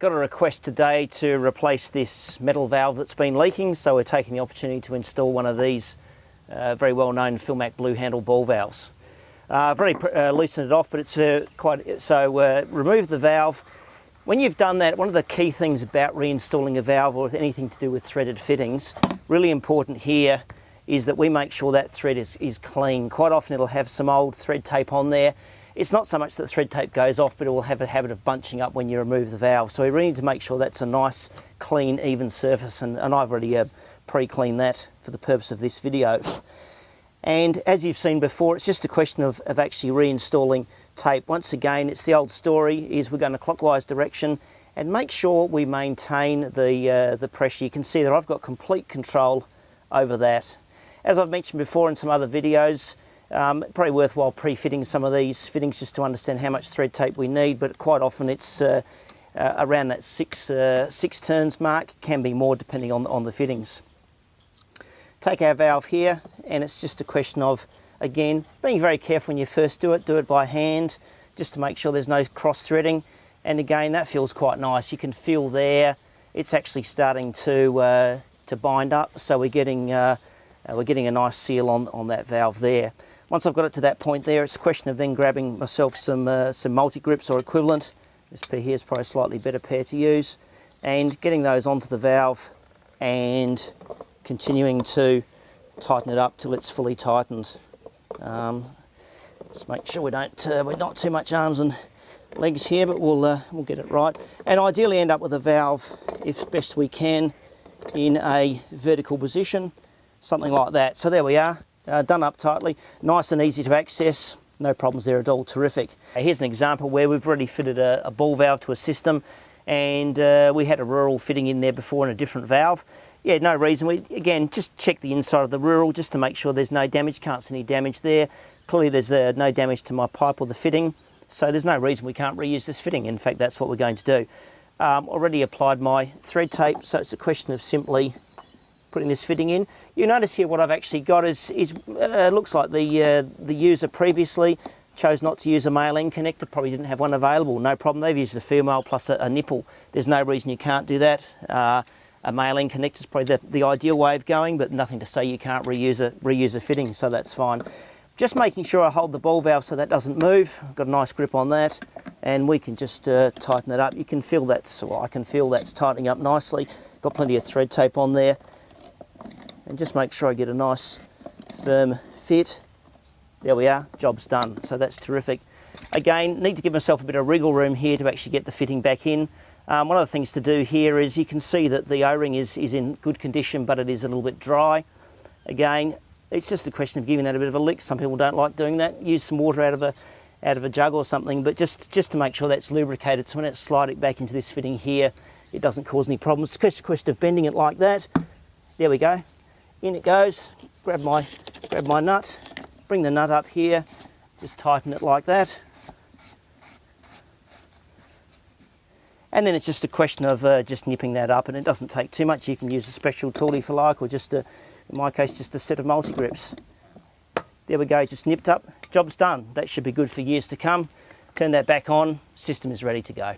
Got a request today to replace this metal valve that's been leaking, so we're taking the opportunity to install one of these very well-known Philmac blue handle ball valves. Loosened it off, but it's remove the valve. When you've done that, one of the key things about reinstalling a valve or anything to do with threaded fittings, really important here, is that we make sure that thread is clean. Quite often it'll have some old thread tape on there. It's not so much that the thread tape goes off, but it will have a habit of bunching up when you remove the valve. So we really need to make sure that's a nice, clean, even surface, and I've already pre-cleaned that for the purpose of this video. And as you've seen before, it's just a question of actually reinstalling tape. Once again, it's the old story, is we're going a clockwise direction and make sure we maintain the pressure. You can see that I've got complete control over that. As I've mentioned before in some other videos, probably worthwhile pre-fitting some of these fittings just to understand how much thread tape we need, but quite often it's around that six turns mark. It can be more depending on the fittings. Take our valve here, and it's just a question of, again, being very careful when you first do it by hand, just to make sure there's no cross-threading. And again, that feels quite nice. You can feel there, it's actually starting to bind up, so we're getting a nice seal on that valve there. Once I've got it to that point there, it's a question of then grabbing myself some multi-grips or equivalent. This pair here is probably a slightly better pair to use, and getting those onto the valve and continuing to tighten it up till it's fully tightened. Just make sure we're not too much arms and legs here, but we'll get it right. And ideally end up with a valve, if best we can, in a vertical position, something like that. So there we are, done up tightly, nice and easy to access, no problems there at all, terrific. Here's an example where we've already fitted a ball valve to a system, and we had a rural fitting in there before in a different valve. Yeah, no reason. We, again, just check the inside of the rural just to make sure there's no damage. Can't see any damage there. Clearly there's no damage to my pipe or the fitting, so there's no reason we can't reuse this fitting. In fact, that's what we're going to do. Already applied my thread tape, so it's a question of simply putting this fitting in. You notice here what I've actually got is looks like the user previously chose not to use a male end connector, probably didn't have one available, no problem. They've used a female plus a nipple. There's no reason you can't do that. A male end connector is probably the ideal way of going, but nothing to say you can't reuse a fitting, so that's fine. Just making sure I hold the ball valve so that doesn't move. I've got a nice grip on that, and we can just tighten it up. You can feel I can feel that's tightening up nicely. Got plenty of thread tape on there. And just make sure I get a nice firm fit. There we are, job's done. So that's terrific. Again, need to give myself a bit of wriggle room here to actually get the fitting back in. One of the things to do here is you can see that the O-ring is in good condition, but it is a little bit dry. Again, it's just a question of giving that a bit of a lick. Some people don't like doing that. Use some water out of a jug or something, but just to make sure that's lubricated, so when it's sliding back into this fitting here, it doesn't cause any problems. It's just a question of bending it like that. There we go. In it goes. Grab my nut, bring the nut up here, just tighten it like that. And then it's just a question of just nipping that up, and it doesn't take too much. You can use a special tool if you like, or just in my case, just a set of multi-grips. There we go, just nipped up, job's done. That should be good for years to come. Turn that back on, system is ready to go.